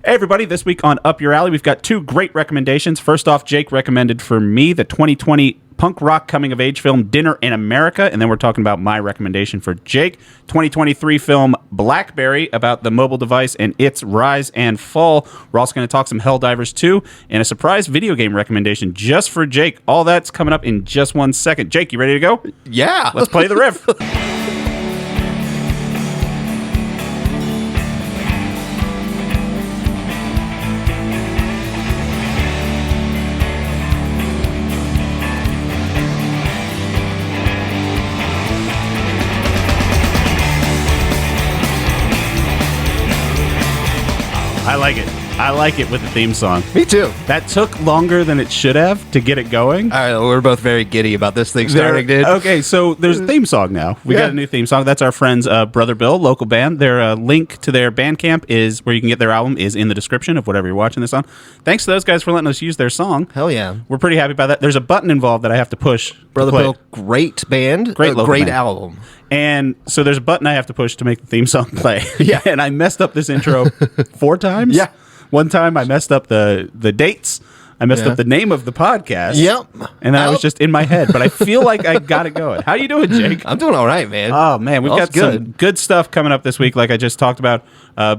Hey everybody, this week on Up Your Alley, we've got two great recommendations. First off, Jake recommended for me the 2020 punk rock coming-of-age film Dinner in America, and then we're talking about my recommendation for Jake, 2023 film Blackberry, about the mobile device and its rise and fall. We're also going to talk some Helldivers 2, and a surprise video game recommendation just for Jake. All that's coming up in just 1 second. Jake, you ready to go? Yeah. Let's play the riff. I like it with the theme song. Me too. That took longer than it should have to get it going. All right, we're both very giddy about this thing starting, dude. Okay, so there's a theme song now. We got a new theme song. That's our friends Brother Bill, local band. Their link to their Bandcamp is where you can get their album is in the description of whatever you're watching this on. Thanks to those guys for letting us use their song. Hell yeah. We're pretty happy about that. There's a button involved that I have to push. Brother Bill, great band. Great band. album. And so there's a button I have to push to make the theme song play. Yeah. And I messed up this intro 4 times. Yeah. One time I messed up the dates. I messed up the name of the podcast. Yep. And that was just in my head. But I feel like I got it going. How you doing, Jake? I'm doing all right, man. Oh, man. We've got some good stuff coming up this week, like I just talked about.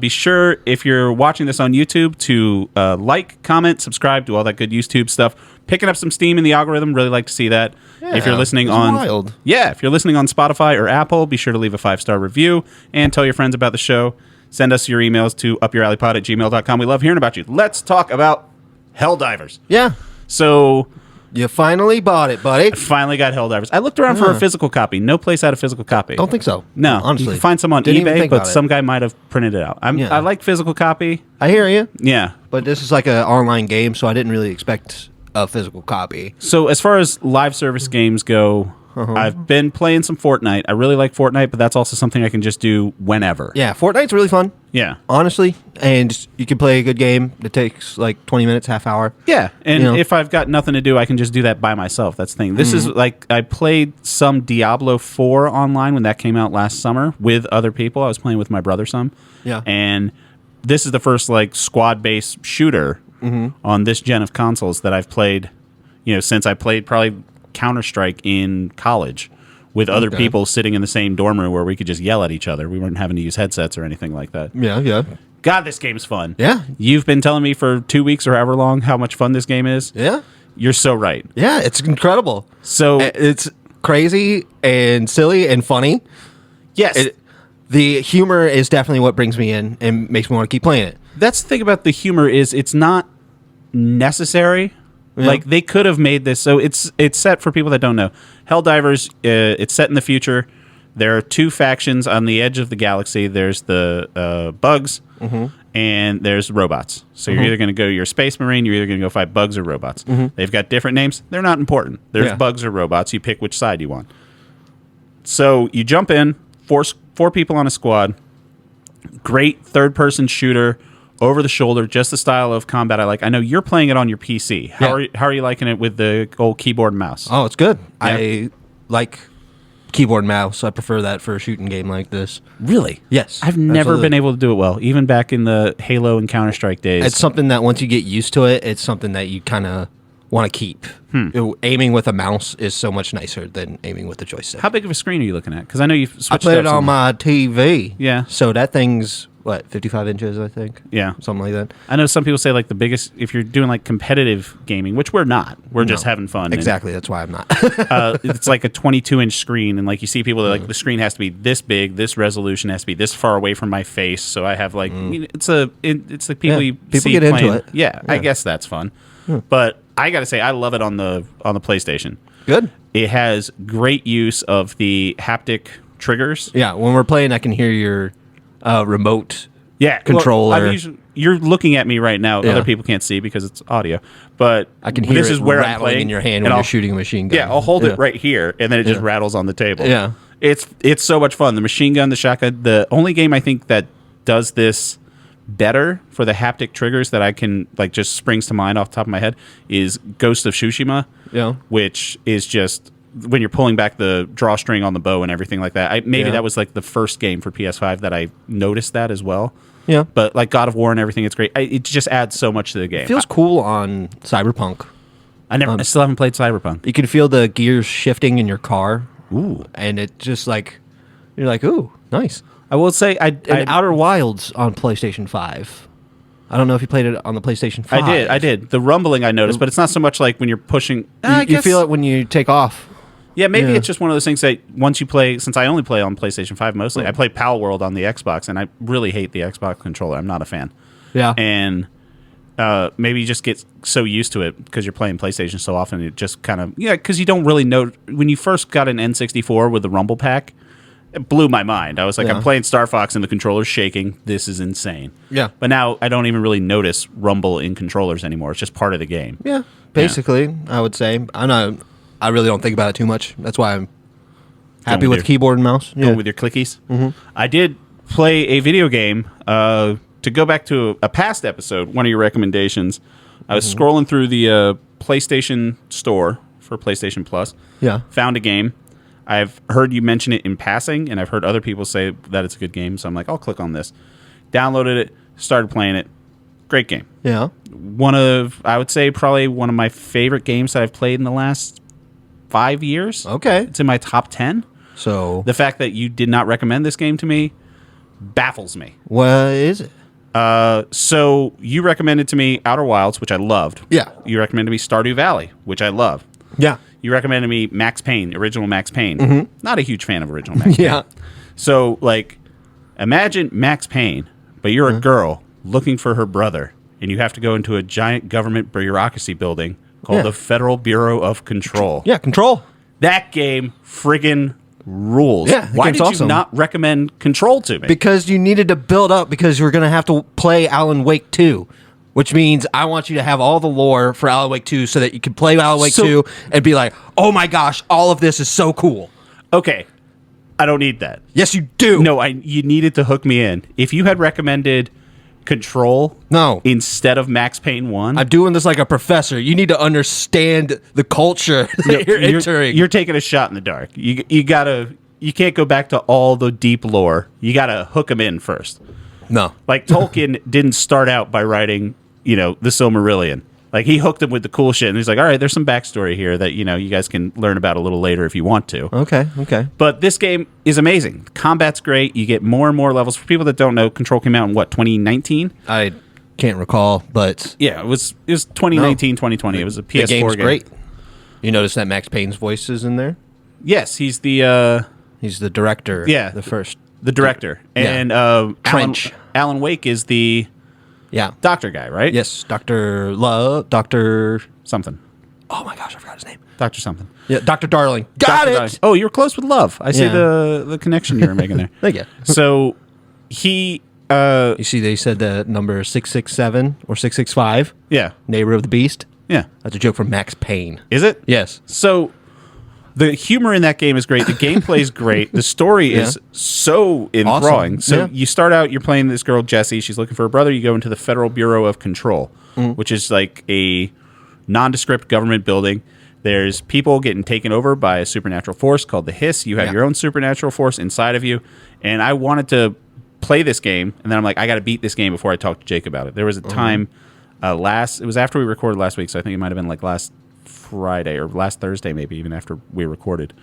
Be sure, if you're watching this on YouTube, to like, comment, subscribe, do all that good YouTube stuff. Picking up some steam in the algorithm. Really like to see that. Yeah, if you're listening if you're listening on Spotify or Apple, be sure to leave a 5-star review and tell your friends about the show. Send us your emails to upyouralleypod@gmail.com. We love hearing about you. Let's talk about Helldivers. Yeah. So you finally bought it, buddy. I finally got Helldivers. I looked around for a physical copy. No place had a physical copy. Don't think so. No. Honestly. You can find some on eBay, but some guy might have printed it out. I like physical copy. I hear you. Yeah. But this is like an online game, so I didn't really expect a physical copy. So as far as live service games go, I've been playing some Fortnite. I really like Fortnite, but that's also something I can just do whenever. Yeah, Fortnite's really fun. Yeah. Honestly. And you can play a good game that takes like 20 minutes, half hour. Yeah. And if I've got nothing to do, I can just do that by myself. That's the thing. This is like, I played some Diablo 4 online when that came out last summer with other people. I was playing with my brother some. Yeah. And this is the first like squad-based shooter on this gen of consoles that I've played, since I played probably Counter-Strike in college with other people sitting in the same dorm room where we could just yell at each other. We weren't having to use headsets or anything like that. Yeah. God, this game's fun. Yeah. You've been telling me for 2 weeks or however long how much fun this game is. Yeah. You're so right. Yeah, it's incredible. So it's crazy and silly and funny. Yes. The humor is definitely what brings me in and makes me want to keep playing it. That's the thing about the humor is it's not necessary. Yeah. Like, they could have made this. So it's set, for people that don't know, Helldivers, it's set in the future. There are 2 factions on the edge of the galaxy. There's the bugs, and there's robots. So you're either going to go, you're a space marine, you're either going to go fight bugs or robots. They've got different names. They're not important. There's bugs or robots. You pick which side you want. So you jump in, 4 people on a squad. Great third-person shooter. Over the shoulder, just the style of combat I like. I know you're playing it on your PC. How are you liking it with the old keyboard and mouse? Oh, it's good. Yeah. I like keyboard and mouse. I prefer that for a shooting game like this. Really? Yes. I've never been able to do it well, even back in the Halo and Counter-Strike days. It's something that once you get used to it, it's something that you kind of want to keep. Aiming with a mouse is so much nicer than aiming with a joystick. How big of a screen are you looking at? Because I know you've switched. I played it on my TV. Yeah. So that thing's, 55 inches, I think? Yeah. Something like that. I know some people say like the biggest, if you're doing like competitive gaming, which we're not. We're just having fun. Exactly. That's why I'm not. It's like a 22-inch screen, and like you see people that like the screen has to be this big, this resolution has to be this far away from my face. So I have like it's the people you see get playing. into it. Yeah, I guess that's fun. But I got to say, I love it on the PlayStation. Good. It has great use of the haptic triggers. Yeah, when we're playing, I can hear your remote controller. controller. You're looking at me right now. Other people can't see because it's audio. But I can hear this it is where I'm rattling playing in your hand when you're shooting a machine gun. Yeah, I'll hold it right here, and then it just rattles on the table. Yeah. It's so much fun. The machine gun, the shotgun. The only game I think that does this better for the haptic triggers that I can like just springs to mind off the top of my head is Ghost of Tsushima. Yeah. Which is just when you're pulling back the drawstring on the bow and everything like that. Maybe that was like the first game for PS5 that I noticed that as well. Yeah. But like God of War and everything, it's great. It just adds so much to the game. It feels cool on Cyberpunk. I still haven't played Cyberpunk. You can feel the gears shifting in your car. Ooh. And it just like, you're like, ooh, nice. I will say, And Outer Wilds on PlayStation 5. I don't know if you played it on the PlayStation 5. I did. The rumbling I noticed, but it's not so much like when you're pushing. You feel it when you take off. Yeah, maybe it's just one of those things that once you play, since I only play on PlayStation 5 mostly, I play Pal World on the Xbox, and I really hate the Xbox controller. I'm not a fan. Yeah. And maybe you just get so used to it because you're playing PlayStation so often, it just kind of, because you don't really know. When you first got an N64 with the Rumble Pack, it blew my mind. I was like, I'm playing Star Fox and the controller's shaking. This is insane. Yeah. But now I don't even really notice rumble in controllers anymore. It's just part of the game. Yeah. Basically, I would say. I really don't think about it too much. That's why I'm happy with keyboard and mouse. Going with your clickies. Mm-hmm. I did play a video game. To go back to a past episode, one of your recommendations, I was scrolling through the PlayStation Store for PlayStation Plus. Yeah. Found a game. I've heard you mention it in passing, and I've heard other people say that it's a good game. So I'm like, I'll click on this. Downloaded it, started playing it. Great game. Yeah. I would say probably one of my favorite games that I've played in the last 5 years. Okay. It's in my top 10. So The fact that you did not recommend this game to me baffles me. what is it? So you recommended to me Outer Wilds, which I loved. Yeah. You recommended me Stardew Valley, which I love. Yeah. You recommended me Max Payne, original Max Payne. Not a huge fan of original Max Payne. Yeah. So, like, imagine Max Payne, but you're a girl looking for her brother, and you have to go into a giant government bureaucracy building called the Federal Bureau of Control. Yeah, Control. That game friggin' rules. Yeah, Why did awesome. you not recommend Control to me? Because you needed to build up because you were going to have to play Alan Wake 2. Which means I want you to have all the lore for Alan Wake 2 so that you can play Alan Wake 2 and be like, oh my gosh, all of this is so cool. Okay, I don't need that. Yes, you do. No, you needed to hook me in. If you had recommended Control instead of Max Payne 1... I'm doing this like a professor. You need to understand the culture that you're entering. You're taking a shot in the dark. You can't go back to all the deep lore. You gotta hook them in first. No. Like, Tolkien didn't start out by writing, the Silmarillion. Like, he hooked them with the cool shit, and he's like, all right, there's some backstory here that, you guys can learn about a little later if you want to. Okay. But this game is amazing. Combat's great. You get more and more levels. For people that don't know, Control came out in, 2019? I can't recall, but... Yeah, it was 2019, 2020. It was a PS4 the game's game. Great. You notice that Max Payne's voice is in there? Yes, he's the... he's the director. Yeah. The first... The director. And Trench. Alan Wake is the doctor guy, right? Yes, Dr. Something. Oh my gosh, I forgot his name. Dr. something. Yeah, Dr. Darling. Got Dr. it! Darling. Oh, you were close with Love. I see the connection you were making there. Thank you. So, he... you see they said the number 667 or 665? Yeah. Neighbor of the Beast? Yeah. That's a joke from Max Payne. Is it? Yes. So... The humor in that game is great. The gameplay is great. The story is so enthralling. Awesome. So you start out, you're playing this girl, Jessie. She's looking for her brother. You go into the Federal Bureau of Control, which is like a nondescript government building. There's people getting taken over by a supernatural force called the Hiss. You have your own supernatural force inside of you. And I wanted to play this game, and then I'm like, I got to beat this game before I talk to Jake about it. There was a time it was after we recorded last week, so I think it might have been like last Friday or last Thursday, maybe even after we recorded,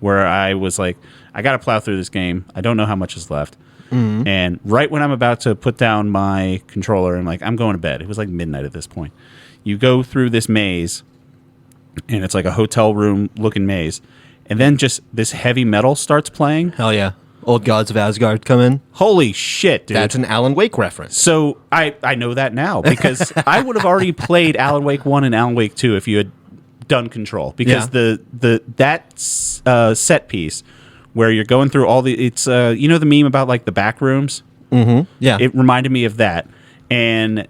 where I was like, I got to plow through this game. I don't know how much is left. And right when I'm about to put down my controller and like, I'm going to bed. It was like midnight at this point. You go through this maze, and it's like a hotel room looking maze. And then just this heavy metal starts playing. Hell yeah. Old Gods of Asgard come in. Holy shit, dude. That's an Alan Wake reference. So I know that now because I would have already played Alan Wake 1 and Alan Wake 2 if you had done Control, because that set piece where you're going through all the the meme about like the back rooms. Yeah, it reminded me of that, and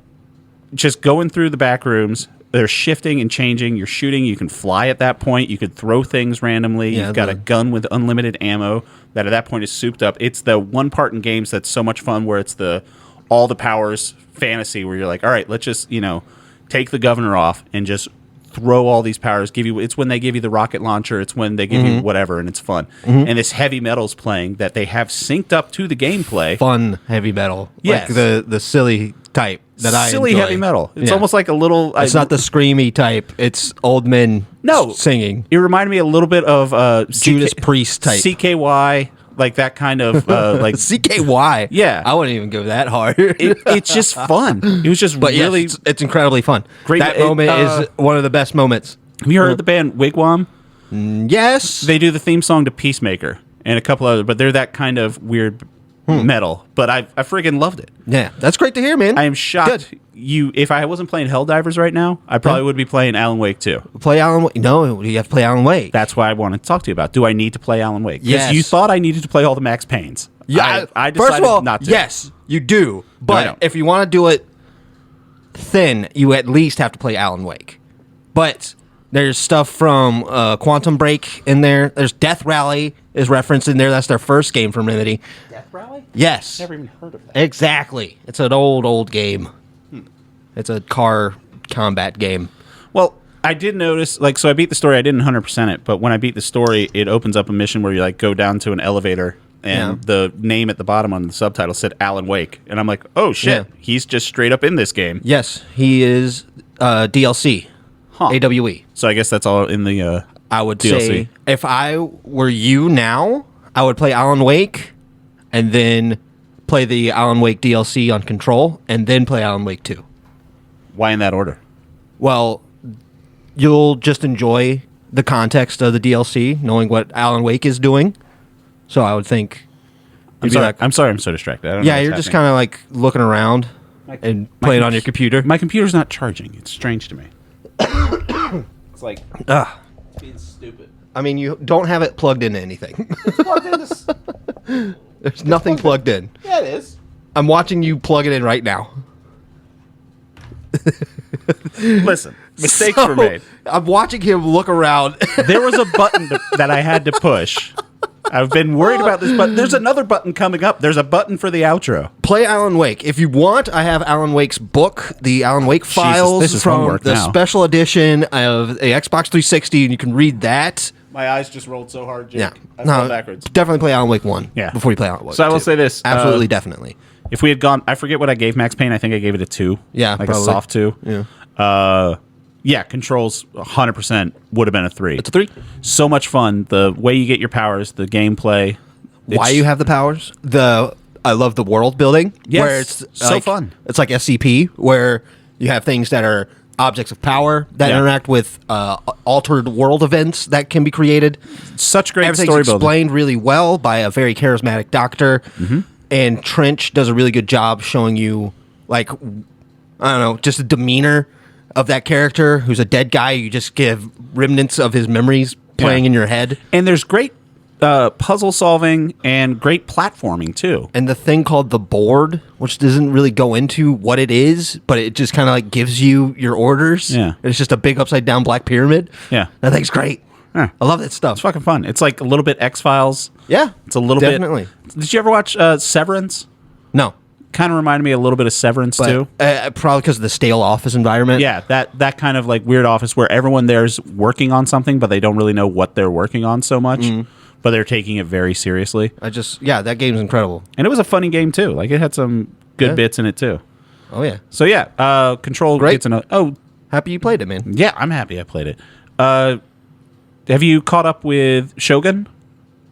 just going through the back rooms, they're shifting and changing. You're shooting. You can fly at that point. You could throw things randomly. You've got a gun with unlimited ammo that at that point is souped up. It's the one part in games that's so much fun where it's the all the powers fantasy where you're like, all right, let's just take the governor off and just throw all these powers, it's when they give you the rocket launcher, it's when they give you whatever, and it's fun. And this heavy metal's playing that they have synced up to the gameplay. Fun heavy metal. Yes. Like the silly type that I silly enjoy. heavy metal. It's almost like a little. It's not the screamy type. It's old men singing. It reminded me a little bit of Judas Priest type. CKY, like that kind of like CKY. Yeah, I wouldn't even go that hard. it's just fun. It was just really yes, it's incredibly fun. Great. That moment is one of the best moments. Have you heard the band Wigwam? Yes, they do the theme song to Peacemaker and a couple other, but they're that kind of weird metal. But I friggin' loved it. Yeah, that's great to hear, man. I am shocked. Good. If I wasn't playing Helldivers right now, I probably would be playing Alan Wake 2. Play Alan Wake. No, you have to play Alan Wake. That's why I wanted to talk to you about. Do I need to play Alan Wake? Because Yes. you thought I needed to play all the Max Paynes. Yeah, I decided first of all, not to. yes, you do. But don't. if you want to do it thin, you at least have to play Alan Wake. But there's stuff from Quantum Break in there. There's Death Rally is referenced in there. That's their first game from Remedy. Death Rally? Yes. Never even heard of that. Exactly. It's an old game. It's a car combat game. Well, I did notice, so I beat the story. I didn't 100% it, but when I beat the story, it opens up a mission where you go down to an elevator, and the name at the bottom on the subtitle said Alan Wake, and I'm like, oh shit, he's just straight up in this game. Yes, he is DLC, AWE. So I guess that's all in the I would DLC. say if I were you now, I would play Alan Wake, and then play the Alan Wake DLC on Control, and then play Alan Wake 2. Why in that order? Well, you'll just enjoy the context of the DLC, knowing what Alan Wake is doing. So I would think. I'm sorry, I'm so distracted. I don't know Yeah, what's you're just happening. kind of looking around and playing on your computer. My computer's not charging. It's strange to me. It's like being stupid. I mean, you don't have it plugged into anything. It's plugged into. There's nothing plugged in. Yeah, it is. I'm watching you plug it in right now. Listen, mistakes were made. I'm watching him look around. There was a button that I had to push. I've been worried about this button. There's another button coming up. There's a button for the outro. Play Alan Wake. If you want, I have Alan Wake's book, the Alan Wake files this is from homework the now. special edition of the Xbox 360, and you can read that. My eyes just rolled so hard, Jake. Yeah. I fell backwards. Definitely play Alan Wake 1 Yeah. before you play Alan Wake So I will 2. say this. Absolutely, definitely. If we had gone, I forget what I gave Max Payne. I think I gave it a 2. Yeah, like probably. a soft 2. Yeah. Yeah, Controls 100% would have been a 3. It's a 3. So much fun. The way you get your powers, the gameplay. Why you have the powers? I love the world building. Yes, where it's so fun. It's like SCP, where you have things that are objects of power that interact with altered world events that can be created. Such great Everything's story building. explained really well by a very charismatic doctor, and Trench does a really good job showing you, I don't know, just a demeanor of that character who's a dead guy. You just give remnants of his memories playing in your head. And there's great puzzle solving and great platforming too. And the thing called the board, which doesn't really go into what it is, but it just kind of gives you your orders. Yeah. It's just a big upside down black pyramid. Yeah. That thing's great. Yeah. I love that stuff. It's fucking fun. It's like a little bit X-Files. Yeah. It's a little definitely. bit. Did you ever watch Severance? No. Kind of reminded me a little bit of Severance too. Probably because of the stale office environment. Yeah, that kind of weird office where everyone there's working on something, but they don't really know what they're working on so much. But they're taking it very seriously. That game's incredible. And it was a funny game too. It had some good bits in it too. Oh yeah. So yeah, Control gets another. Oh, happy you played it, man. Yeah, I'm happy I played it. Have you caught up with Shogun?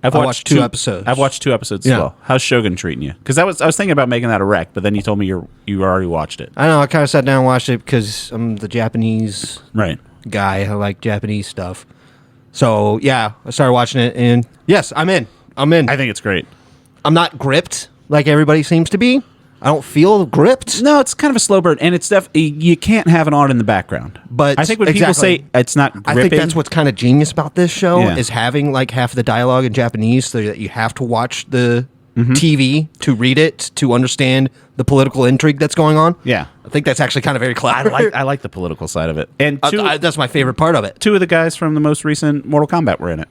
I watched 2 episodes. I've watched 2 episodes as well. How's Shogun treating you? Because I was thinking about making that a rec, but then you told me you already watched it. I know. I kind of sat down and watched it because I'm the Japanese guy. I like Japanese stuff. So yeah, I started watching it, and yes, I'm in. I think it's great. I'm not gripped like everybody seems to be. I don't feel gripped. No, it's kind of a slow burn, and it's you can't have it on in the background. But I think when people say it's not gripping, I think that's what's kind of genius about this show is having half the dialogue in Japanese, so that you have to watch the TV to read it to understand the political intrigue that's going on. Yeah, I think that's actually kind of very clever. I like the political side of it, and that's my favorite part of it. 2 of the guys from the most recent Mortal Kombat were in it.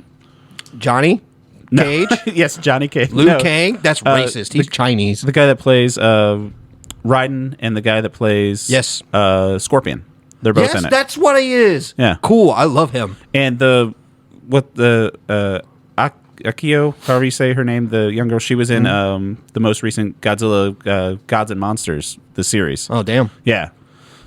Johnny Cage, yes, Johnny Cage, Liu Kang. That's racist. He's Chinese. The guy that plays Raiden and the guy that plays Scorpion. They're both Yes, in it. that's what he is. Yeah. Cool. I love him. And Akio, however you say her name, the young girl, she was in the most recent Godzilla Gods and Monsters, the series. Oh, damn. Yeah.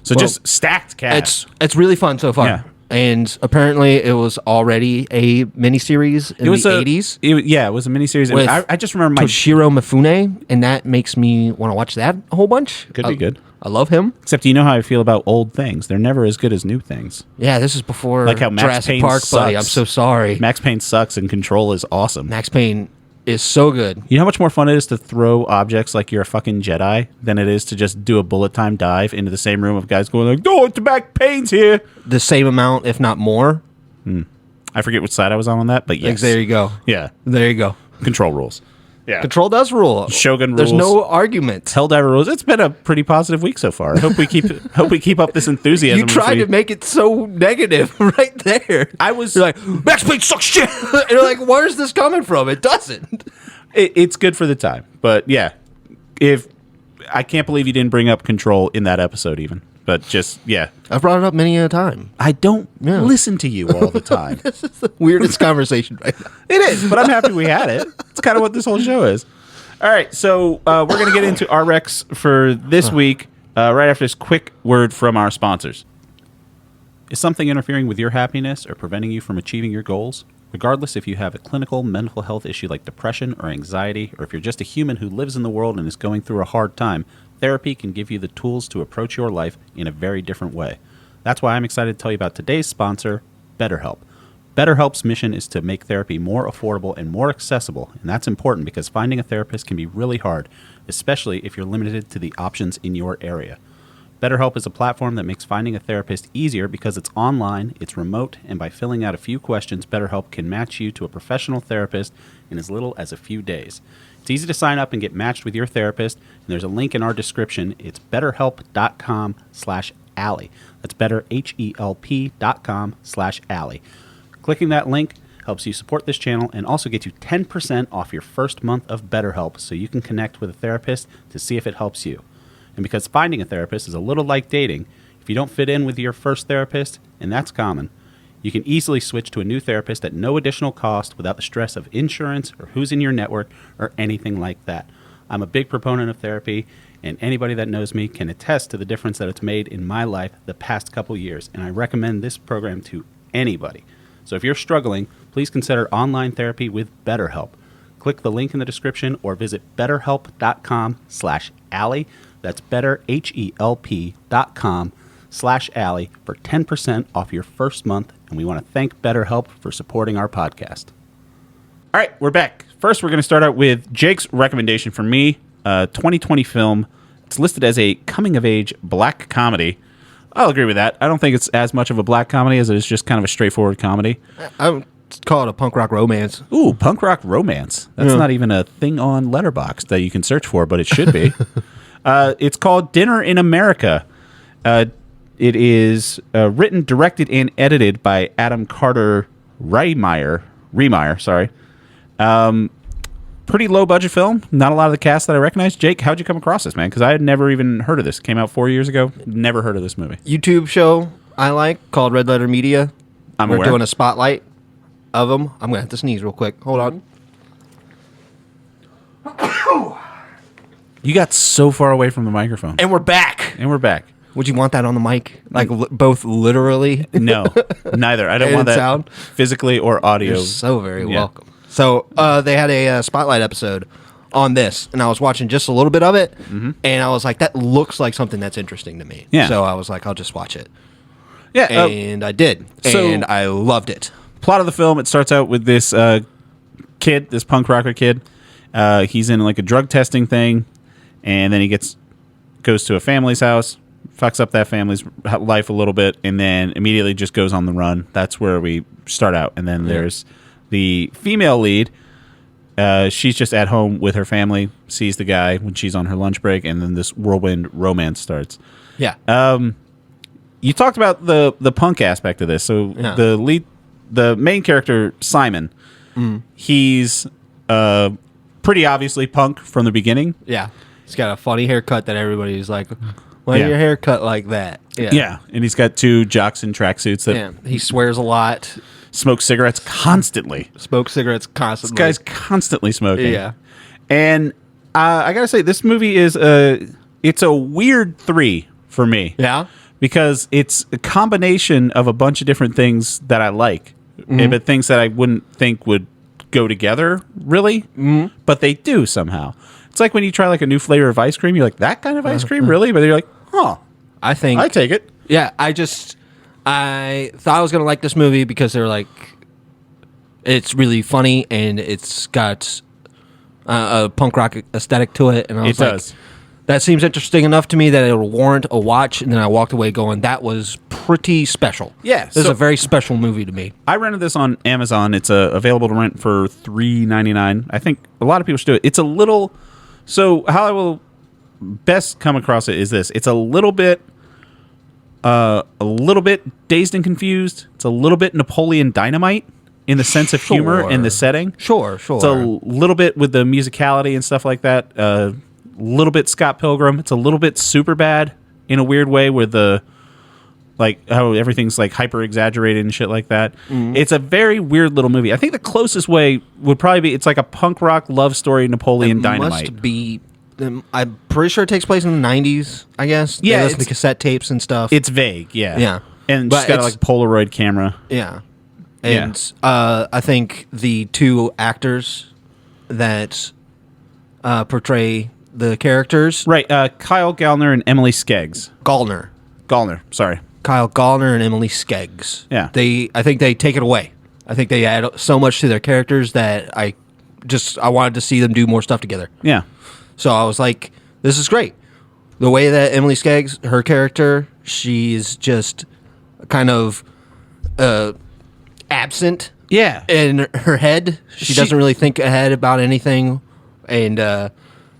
So just stacked cast. It's really fun so far. Yeah. And apparently it was already a miniseries in the 80s. It was a miniseries. With I just remember Toshiro Mifune, and that makes me want to watch that a whole bunch. Could be good. I love him. Except you know how I feel about old things. They're never as good as new things. Yeah, this is before Like how Max Jurassic Payne Park, buddy. sucks. I'm so sorry. Max Payne sucks and Control is awesome. Max Payne is so good. You know how much more fun it is to throw objects like you're a fucking Jedi than it is to just do a bullet time dive into the same room of guys going like, "Oh, it's Max Payne's here." The same amount, if not more. I forget which side I was on that, but yes. There you go. Yeah. There you go. Control rules. Yeah. Control does rule. Shogun There's rules. no argument. Helldiver rules. It's been a pretty positive week so far. I hope we keep up this enthusiasm. You tried to make it so negative right there. You're like, Max Payne sucks shit. And you're like, where's this coming from? It doesn't. It's good for the time, but yeah, if I can't believe you didn't bring up Control in that episode even. But just, yeah. I've brought it up many a time. I don't listen to you all the time. This is the weirdest conversation right now. It is, but I'm happy we had it. It's kind of what this whole show is. All right, so we're going to get into our recs for this week right after this quick word from our sponsors. Is something interfering with your happiness or preventing you from achieving your goals? Regardless if you have a clinical mental health issue like depression or anxiety, or if you're just a human who lives in the world and is going through a hard time, therapy can give you the tools to approach your life in a very different way. That's why I'm excited to tell you about today's sponsor, BetterHelp. BetterHelp's mission is to make therapy more affordable and more accessible, and that's important because finding a therapist can be really hard, especially if you're limited to the options in your area. BetterHelp is a platform that makes finding a therapist easier because it's online, it's remote, and by filling out a few questions, BetterHelp can match you to a professional therapist in as little as a few days. It's easy to sign up and get matched with your therapist, and there's a link in our description. It's betterhelp.com/Allie. That's betterhelp.com/Allie. Clicking that link helps you support this channel and also get you 10% off your first month of BetterHelp so you can connect with a therapist to see if it helps you. And because finding a therapist is a little like dating, if you don't fit in with your first therapist, and that's common, you can easily switch to a new therapist at no additional cost without the stress of insurance or who's in your network or anything like that. I'm a big proponent of therapy, and anybody that knows me can attest to the difference that it's made in my life the past couple years, and I recommend this program to anybody. So if you're struggling, please consider online therapy with BetterHelp. Click the link in the description or visit betterhelp.com/Allie. That's betterhelp.com/Allie for 10% off your first month. And we want to thank BetterHelp for supporting our podcast. All right, we're back. First, we're going to start out with Jake's recommendation for me, a 2020 film. It's listed as a coming-of-age black comedy. I'll agree with that. I don't think it's as much of a black comedy as it is just kind of a straightforward comedy. I would call it a punk rock romance. Ooh, punk rock romance. That's not even a thing on Letterboxd that you can search for, but it should be. It's called Dinner in America. It is written, directed, and edited by Adam Carter Remeyer. Sorry. Pretty low budget film. Not a lot of the cast that I recognize. Jake, how'd you come across this, man? Because I had never even heard of this. Came out 4 years ago. Never heard of this movie. YouTube show I like called Red Letter Media. We're doing a spotlight of them. I'm going to have to sneeze real quick. Hold on. You got so far away from the microphone. And we're back. Would you want that on the mic? Like both literally? No, neither. I don't want that sound? physically or audio. You're so very welcome. So they had a spotlight episode on this, and I was watching just a little bit of it, and I was like, that looks like something that's interesting to me. Yeah. So I was like, I'll just watch it. Yeah. And I did. And I loved it. Plot of the film, it starts out with this kid, this punk rocker kid. He's in like a drug testing thing, and then he goes to a family's house, fucks up that family's life a little bit, and then immediately just goes on the run. That's where we start out. And then there's the female lead. She's just at home with her family, sees the guy when she's on her lunch break, and then this whirlwind romance starts. Yeah. You talked about the punk aspect of this. So the main character, Simon, he's pretty obviously punk from the beginning. Yeah. He's got a funny haircut that everybody's like, why your hair cut like that? Yeah, and he's got 2 jocks in tracksuits that he swears a lot. smoke cigarettes constantly. Smoke cigarettes constantly. This guy's constantly smoking. Yeah. And I gotta say, this movie is it's a weird 3 for me. Yeah. Because it's a combination of a bunch of different things that I like, but things that I wouldn't think would go together, really. But they do somehow. It's like when you try like a new flavor of ice cream, you're like, that kind of ice cream, really? But you're like, huh. I take it. Yeah, I thought I was gonna like this movie because they're like, it's really funny and it's got a punk rock aesthetic to it, and I was like, that seems interesting enough to me that it'll warrant a watch. And then I walked away going, that was pretty special. Yeah, this is a very special movie to me. I rented this on Amazon. It's available to rent for $3.99. I think a lot of people should do it. It's a little. So how I will best come across it is this: it's a little bit Dazed and Confused. It's a little bit Napoleon Dynamite in the sense of humor and the setting. Sure. It's a little bit with the musicality and stuff like that. A little bit Scott Pilgrim. It's a little bit Superbad in a weird way, where the like how everything's like hyper exaggerated and shit like that. It's a very weird little movie. I think the closest way would probably be it's like a punk rock love story Napoleon Dynamite. Must be. I'm pretty sure it takes place in the 90s, I guess. Yeah, listen to cassette tapes and stuff. It's vague, yeah. Yeah. And she's got a like Polaroid camera. Yeah. And I think the 2 actors that portray the characters. Right, Kyle Gallner and Emily Skeggs. Gallner, sorry. Kyle Gallner and Emily Skeggs. Yeah. I think they take it away. I think they add so much to their characters that I wanted to see them do more stuff together. Yeah. So I was like, this is great. The way that Emily Skeggs, her character, she's just kind of absent. Yeah. In her head. She doesn't really think ahead about anything. And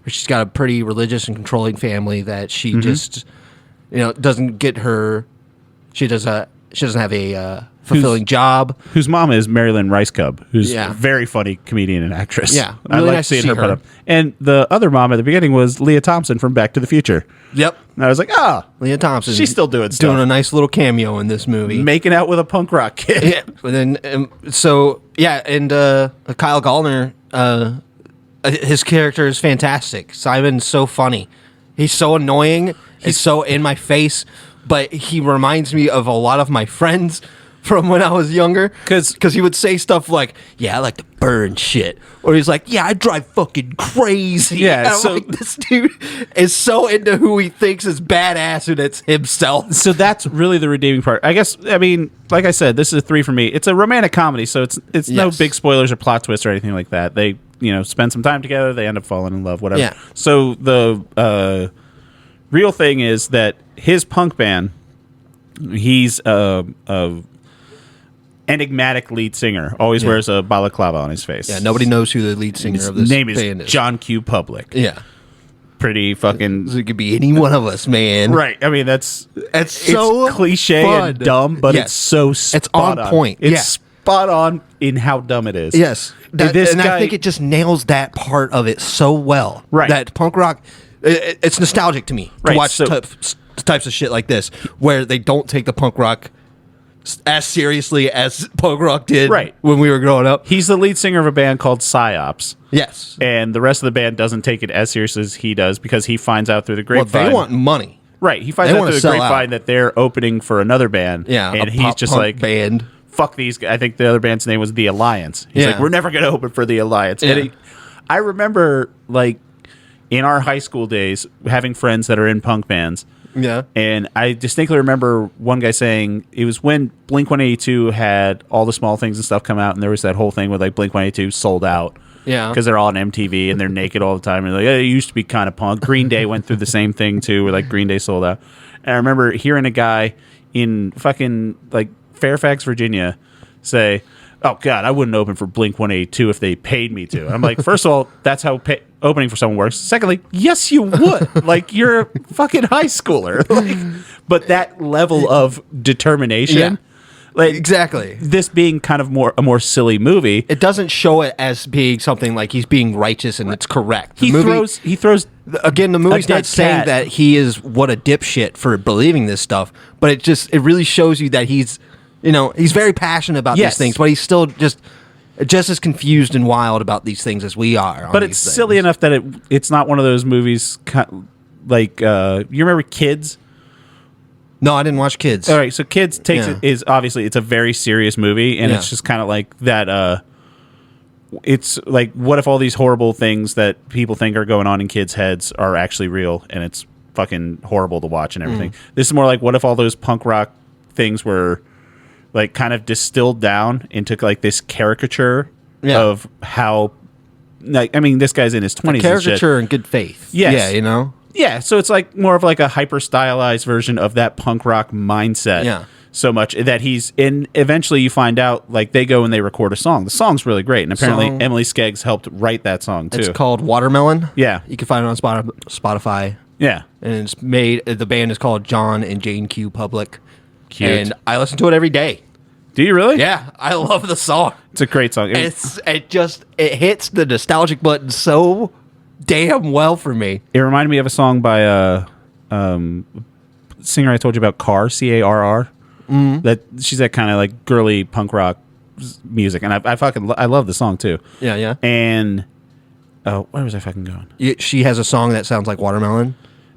she's got a pretty religious and controlling family that she just, doesn't get her. She doesn't have a fulfilling job. Whose mom is Marilyn Rice Cub, who's Yeah. a very funny comedian and actress. Yeah, I really like nice to seeing see her her. put up. And the other mom at the beginning was Leah Thompson from Back to the Future. Yep. And I was like, Leah Thompson. she's still doing stuff. Doing a nice little cameo in this movie. Making out with a punk rock kid. Yeah. And then, and Kyle Gallner, his character is fantastic. Simon's so funny. He's so annoying. He's so in my face, but he reminds me of a lot of my friends from when I was younger. Because he would say stuff like, yeah, I like to burn shit. Or he's like, yeah, I drive fucking crazy. Yeah, and I'm like, this dude is so into who he thinks is badass and it's himself. So that's really the redeeming part. I guess, I mean, like I said, this is a 3 for me. It's a romantic comedy, so it's no big spoilers or plot twists or anything like that. They, spend some time together, they end up falling in love, whatever. Yeah. So the real thing is that his punk band, he's a enigmatic lead singer, always wears a balaclava on his face. Yeah, nobody knows who the lead singer of this name band is is. John Q. Public. Yeah. Pretty fucking... So it could be any one of us, man. Right. I mean, it's so cliche fun. and dumb, but it's so spot on point. It's Yeah. spot on in how dumb it is. Yes. This guy, I think it just nails that part of it so well. Right. That punk rock, it's nostalgic to me to watch types of shit like this, where they don't take the punk rock as seriously as punk rock did when we were growing up. He's the lead singer of a band called Psyops. Yes. And the rest of the band doesn't take it as seriously as he does because he finds out through the grapevine. Well, they want money. Right. He finds out through the grapevine that they're opening for another band. Yeah. And he's just like, band. Fuck these guys. I think the other band's name was The Alliance. He's like, we're never going to open for The Alliance. Yeah. And I remember, like, in our high school days, having friends that are in punk bands. Yeah. And I distinctly remember one guy saying it was when Blink-182 had All the Small Things and stuff come out, and there was that whole thing where like Blink-182 sold out. Yeah. Because they're all on MTV and they're naked all the time. And like, it used to be kind of punk. Green Day went through the same thing too, where like Green Day sold out. And I remember hearing a guy in fucking like Fairfax, Virginia say, "Oh God, I wouldn't open for Blink-182 if they paid me to." I'm like, first of all, that's how opening for someone works. Secondly, yes, you would. Like, you're a fucking high schooler. Like, but that level of determination, Like exactly. this being kind of a more silly movie. It doesn't show it as being something like he's being righteous and it's correct. He throws again. The movie's dead not saying cat. that he is what a dipshit for believing this stuff, but it really shows you that he's very passionate about Yes. these things, but he's still just as confused and wild about these things as we are. But it's silly enough that it's not one of those movies like you remember Kids? No, I didn't watch Kids. All right, so Kids is obviously it's a very serious movie, and it's just kind of like that. It's like, what if all these horrible things that people think are going on in kids' heads are actually real, and it's fucking horrible to watch and everything. This is more like, what if all those punk rock things were like kind of distilled down into like this caricature of how, like, I mean, this guy's in his 20s. Caricature in good faith. Yes. Yeah, Yeah, so it's like more of like a hyper stylized version of that punk rock mindset. Yeah. So much that he's in. Eventually, you find out like they go and they record a song. The song's really great, and apparently Emily Skeggs helped write that song too. It's called Watermelon. Yeah, you can find it on Spotify. Yeah, and it's made. The band is called John and Jane Q Public. Cute. And I listen to it every day. Do you really? Yeah, I love the song. It's a great song. It hits the nostalgic button so damn well for me. It reminded me of a song by singer I told you about, Carr, Carr. That she's that kind of like girly punk rock music, and I love the song too. Yeah. And where was I fucking going? She has a song that sounds like Watermelon.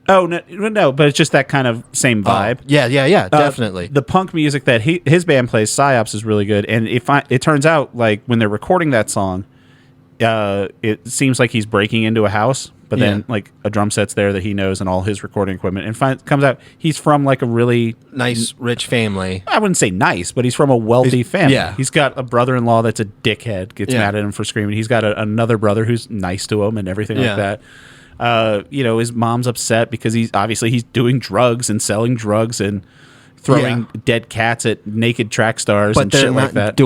Oh no, but it's just that kind of same vibe. Yeah, definitely. The punk music that his band plays, Psyops, is really good. And it turns out, like, when they're recording that song, it seems like he's breaking into a house, but then like a drum set's there that he knows and all his recording equipment. And comes out he's from like a really nice, rich family. I wouldn't say nice, but he's from a wealthy family. Yeah. He's got a brother-in-law that's a dickhead, gets mad at him for screaming. He's got another brother who's nice to him and everything like that. His mom's upset because he's doing drugs and selling drugs and throwing dead cats at naked track stars and shit like that.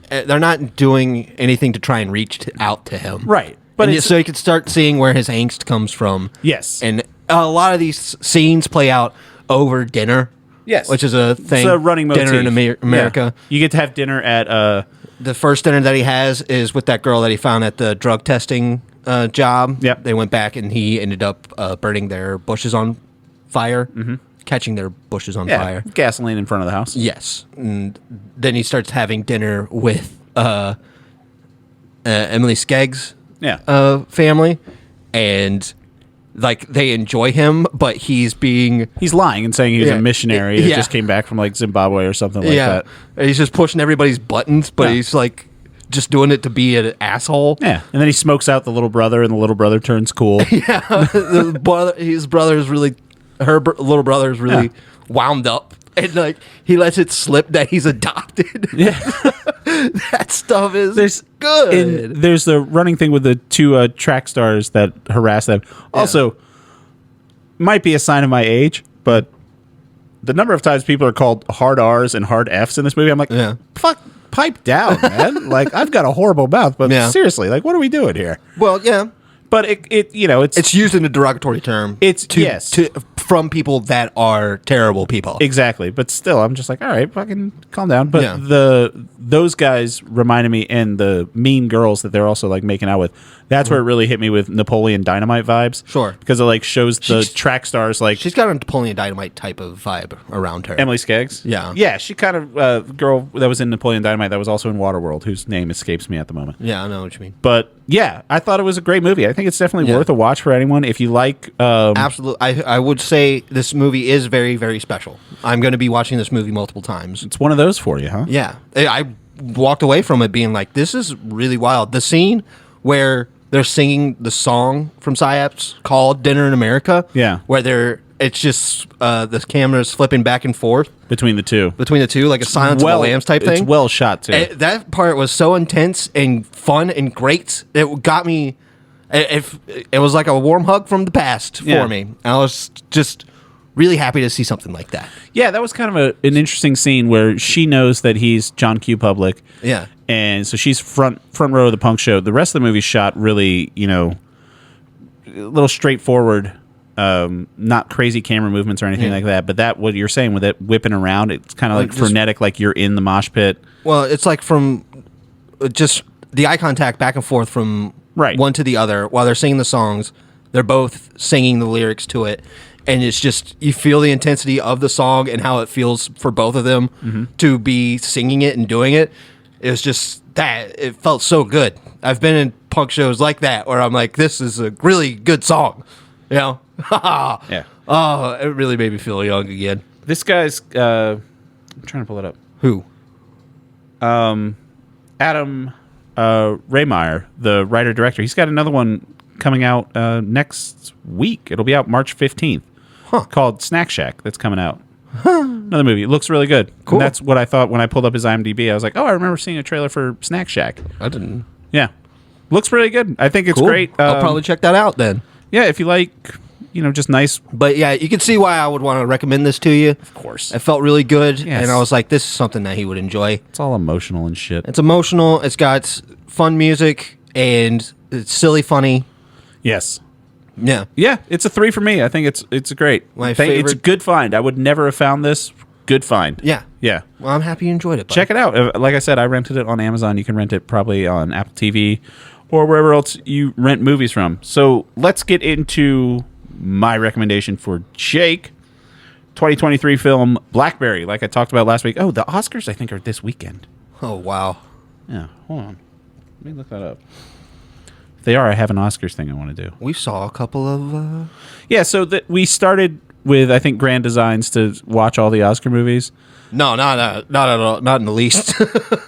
They're not doing anything to try and reach out to him. Right. But so you can start seeing where his angst comes from. Yes. And a lot of these scenes play out over dinner. Yes. Which is a thing. It's a running motif. Dinner in America. Yeah. You get to have dinner at... the first dinner that he has is with that girl that he found at the drug testing job. Yep. They went back and he ended up burning their bushes on fire. Mm-hmm. Catching their bushes on fire. Gasoline in front of the house. Yes. And then he starts having dinner with Emily Skeggs' family. And like they enjoy him, but he's lying and saying he's a missionary that just came back from like Zimbabwe or something like that. And he's just pushing everybody's buttons, but he's like just doing it to be an asshole. Yeah. And then he smokes out the little brother and the little brother turns cool. His brother is really... little brother is really wound up, and like he lets it slip that he's adopted. Yeah, that stuff is good. And there's the running thing with the two track stars that harass them. Also, might be a sign of my age, but the number of times people are called hard R's and hard F's in this movie, I'm like, fuck, pipe down, man. Like, I've got a horrible mouth, but seriously, like, what are we doing here? Well, yeah. But it's used in a derogatory term. From people that are terrible people. Exactly. But still, I'm just like, all right, fucking calm down. But those guys reminded me, and the mean girls that they're also like making out with. That's where it really hit me with Napoleon Dynamite vibes. Sure. Because it like shows the track stars like... She's got a Napoleon Dynamite type of vibe around her. Emily Skeggs? Yeah. Yeah, she kind of... girl that was in Napoleon Dynamite that was also in Waterworld, whose name escapes me at the moment. Yeah, I know what you mean. But yeah, I thought it was a great movie. I think it's definitely worth a watch for anyone. If you like... Absolutely. I would say this movie is very, very special. I'm going to be watching this movie multiple times. It's one of those for you, huh? Yeah. I walked away from it being like, this is really wild. The scene where they're singing the song from Psyops called Dinner in America. Yeah. Where it's just the camera's flipping back and forth. Between the two. Like a Silence of the Lambs type thing. It's well shot, too. That part was so intense and fun and great. It got me... It was like a warm hug from the past for me. I was just really happy to see something like that. Yeah, that was kind of an interesting scene where she knows that he's John Q. Public. Yeah. And so she's front row of the punk show. The rest of the movie's shot really, a little straightforward not crazy camera movements or anything like that. But that what you're saying with it whipping around, it's kind of like frenetic, like you're in the mosh pit. Well, it's like from just the eye contact back and forth from one to the other while they're singing the songs. They're both singing the lyrics to it. And it's just, you feel the intensity of the song and how it feels for both of them to be singing it and doing it. It was just that. It felt so good. I've been in punk shows like that where I'm like, this is a really good song. You know? Yeah. Oh, it really made me feel young again. This guy's, I'm trying to pull it up. Who? Adam Raymeyer, the writer-director. He's got another one coming out next week. It'll be out March 15th. Called Snack Shack. That's coming out. Another movie. It looks really good. Cool. And that's what I thought when I pulled up his IMDb. I was like, oh, I remember seeing a trailer for Snack Shack. I didn't. Yeah. Looks really good. I think it's great. I'll probably check that out then. Yeah, if you like, just nice. But yeah, you can see why I would want to recommend this to you. Of course. It felt really good. Yes. And I was like, this is something that he would enjoy. It's all emotional and shit. It's emotional. It's got fun music and it's silly funny. Yes. Yeah. Yeah, it's a 3 for me. I think it's great. It's a good find. I would never have found this. Good find. Yeah. Yeah. Well, I'm happy you enjoyed it. Buddy. Check it out. Like I said, I rented it on Amazon. You can rent it probably on Apple TV or wherever else you rent movies from. So let's get into my recommendation for Jake. 2023 film Blackberry, like I talked about last week. Oh, the Oscars, I think, are this weekend. Oh, wow. Yeah, hold on. Let me look that up. If they are, I have an Oscars thing I want to do. We saw a couple of... Yeah, so we started with, I think, Grand Designs to watch all the Oscar movies. No, not at all. Not in the least.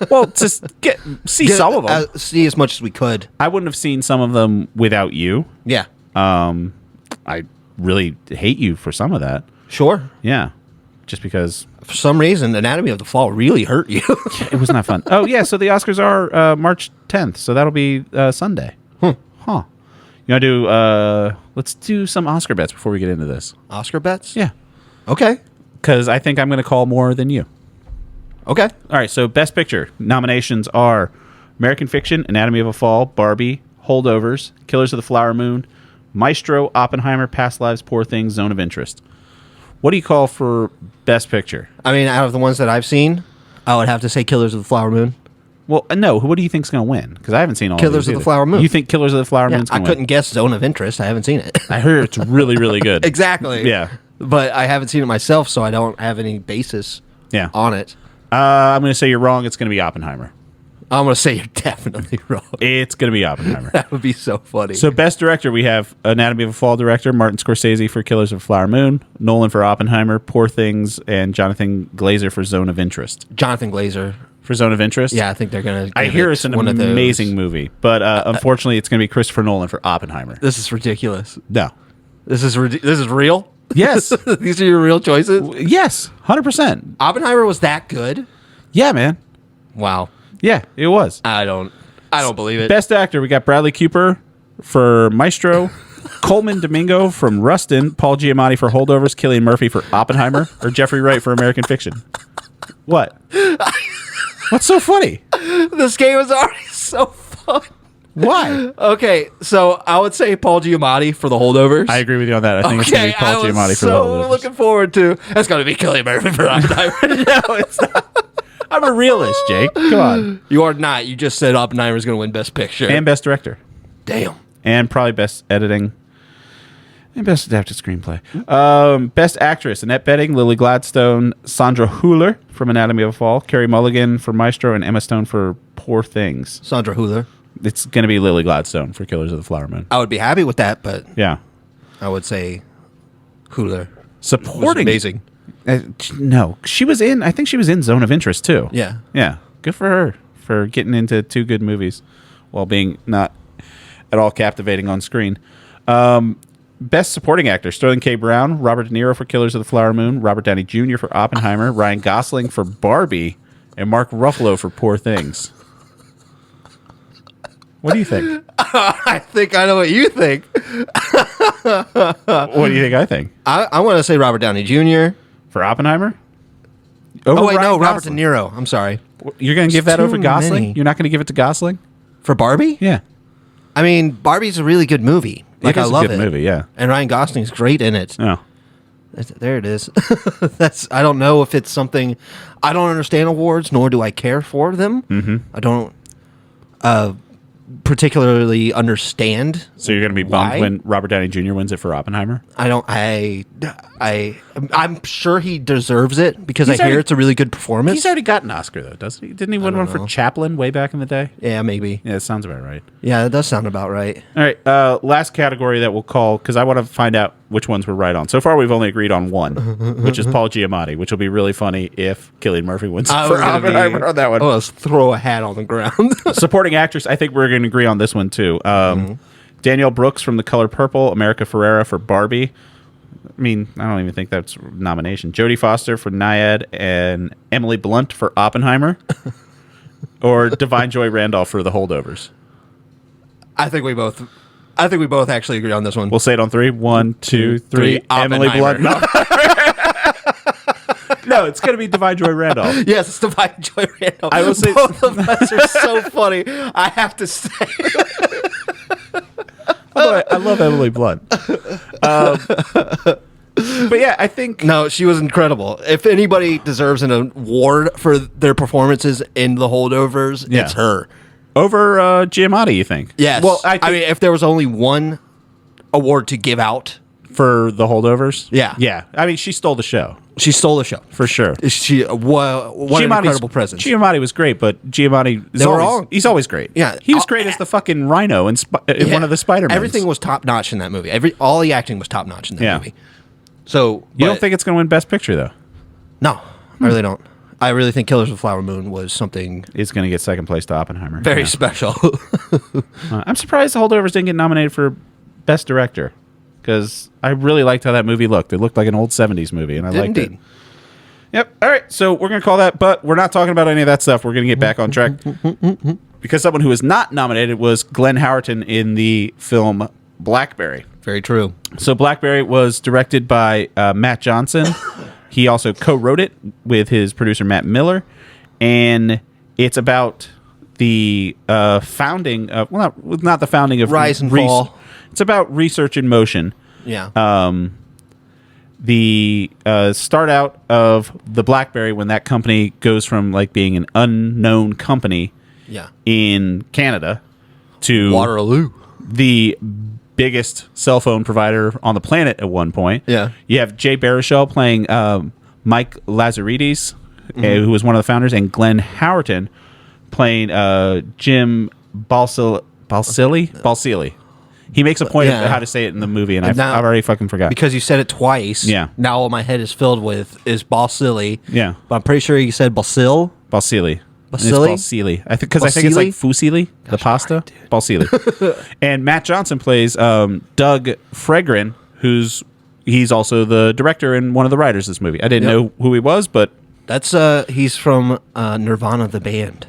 Well, just see some of them. See as much as we could. I wouldn't have seen some of them without you. Yeah. I really hate you for some of that. Sure. Yeah. Just because... For some reason, Anatomy of the Fall really hurt you. It was not fun. Oh, yeah, so the Oscars are March 10th, so that'll be Sunday. Huh. You want to do... let's do some Oscar bets before we get into this. Oscar bets? Yeah. Okay. Because I think I'm going to call more than you. Okay. All right, so Best Picture nominations are American Fiction, Anatomy of a Fall, Barbie, Holdovers, Killers of the Flower Moon, Maestro, Oppenheimer, Past Lives, Poor Things, Zone of Interest. What do you call for Best Picture? I mean, out of the ones that I've seen, I would have to say Killers of the Flower Moon. Well, no. What do you think's going to win? Because I haven't seen all Killers of the Flower Moon. You think Killers of the Flower Moon's going to win? I couldn't guess Zone of Interest. I haven't seen it. I heard it's really, really good. Exactly. Yeah. But I haven't seen it myself, so I don't have any basis on it. I'm going to say you're wrong. It's going to be Oppenheimer. I'm going to say you're definitely wrong. It's going to be Oppenheimer. That would be so funny. So Best Director, we have Anatomy of a Fall director, Martin Scorsese for Killers of the Flower Moon, Nolan for Oppenheimer, Poor Things, and Jonathan Glazer for Zone of Interest. Jonathan Glazer. For Zone of Interest? Yeah, I think they're going to... I hear it's an amazing movie, but unfortunately it's going to be Christopher Nolan for Oppenheimer. This is ridiculous. No. This is real? Yes. These are your real choices? Yes, 100%. Oppenheimer was that good? Yeah, man. Wow. Yeah, it was. I don't believe it. Best Actor, we got Bradley Cooper for Maestro, Coleman Domingo from Rustin, Paul Giamatti for Holdovers, Cillian Murphy for Oppenheimer, or Jeffrey Wright for American Fiction. What? What's so funny? This game is already so fun. Why? Okay, so I would say Paul Giamatti for the Holdovers. I agree with you on that. I think it's going to be Paul Giamatti for the Holdovers. So looking forward to... That's going to be Cillian Murphy for Oppenheimer. No, it's not. I'm a realist, Jake. Come on. You are not. You just said Oppenheimer's going to win Best Picture. And Best Director. Damn. And probably Best Editing. And Best Adapted Screenplay. Best Actress, Annette Bening, Lily Gladstone, Sandra Hüller from Anatomy of a Fall, Carey Mulligan for Maestro, and Emma Stone for Poor Things. Sandra Hüller. It's going to be Lily Gladstone for Killers of the Flower Moon. I would be happy with that, but yeah, I would say Hüller. Supporting. Amazing. No, she was in. I think she was in Zone of Interest too. Yeah, yeah. Good for her for getting into 2 good movies while being not at all captivating on screen. Best Supporting Actor: Sterling K. Brown, Robert De Niro for Killers of the Flower Moon, Robert Downey Jr. for Oppenheimer, Ryan Gosling for Barbie, and Mark Ruffalo for Poor Things. What do you think? I think I know what you think. What do you think I think? I want to say Robert Downey Jr. For Oppenheimer? Oh, wait, no, Robert De Niro. I'm sorry. You're going to give that over Gosling? many. You're not going to give it to Gosling? For Barbie? Yeah. I mean, Barbie's a really good movie. Like, It is I love a good it. movie, yeah. And Ryan Gosling's great in it. Yeah. There it is. I don't know if it's something. I don't understand awards, nor do I care for them. Mm-hmm. I don't particularly understand. So you're going to be bummed when Robert Downey Jr. wins it for Oppenheimer? I don't. I'm sure he deserves it because I hear it's a really good performance. He's already got an Oscar, though, doesn't he? Didn't he win one for Chaplin way back in the day? Yeah, maybe. Yeah, it sounds about right. Yeah, that does sound about right. All right, last category that we'll call, because I want to find out which ones we're right on. So far, we've only agreed on one, which is Paul Giamatti, which will be really funny if Cillian Murphy wins for Oppenheimer on that one. Oh, let's throw a hat on the ground. Supporting actress, I think we're going to agree on this one, too. Danielle Brooks from The Color Purple, America Ferrera for Barbie. I mean, I don't even think that's a nomination. Jodie Foster for Nyad and Emily Blunt for Oppenheimer. Or Divine Joy Randolph for The Holdovers. I think we both actually agree on this one. We'll say it on 3. 1, 2, 3. Emily Blunt. No, no, it's going to be Divine Joy Randolph. Yes, it's Divine Joy Randolph. I will say both of us are so funny. I have to say. I love Emily Blunt. But yeah, I think... No, she was incredible. If anybody deserves an award for their performances in The Holdovers, it's her. Over Giamatti, you think? Yes. Well, I mean, if there was only one award to give out... For The Holdovers? Yeah. Yeah. I mean, she stole the show. She stole the show. For sure. She what an incredible presence. Giamatti was great, but Giamatti he's always great. Yeah. He was great as the fucking Rhino in one of the Spider-Man. Everything was top-notch in that movie. All the acting was top-notch in that movie. So you don't think it's going to win Best Picture, though? No, I really don't. I really think Killers of the Flower Moon was something... It's going to get second place to Oppenheimer. Very special. I'm surprised The Holdovers didn't get nominated for Best Director, because I really liked how that movie looked. It looked like an old 70s movie, and I liked it. Yep. All right, so we're going to call that, but we're not talking about any of that stuff. We're going to get back on track. Because someone who was not nominated was Glenn Howerton in the film Blackberry. Very true. So Blackberry was directed by Matt Johnson. He also co-wrote it with his producer Matt Miller, and it's about the founding of not the founding of Rise and Fall. It's about Research in Motion. Yeah. The start out of the BlackBerry when that company goes from like being an unknown company in Canada to Waterloo, the biggest cell phone provider on the planet at one point. Yeah. You have Jay Baruchel playing Mike Lazaridis, who was one of the founders, and Glenn Howerton playing Jim Balsillie. He makes a point of how to say it in the movie, and I've already fucking forgot. Because you said it twice. Yeah. Now all my head is filled with is Balsillie. Yeah. But I'm pretty sure you said Balsillie. Balsillie. Balsillie? Balsillie. I think it's like fusilli, the pasta. Balsillie. And Matt Johnson plays Doug Fregren, he's also the director and one of the writers of this movie. I didn't know who he was, but that's he's from Nirvana the band.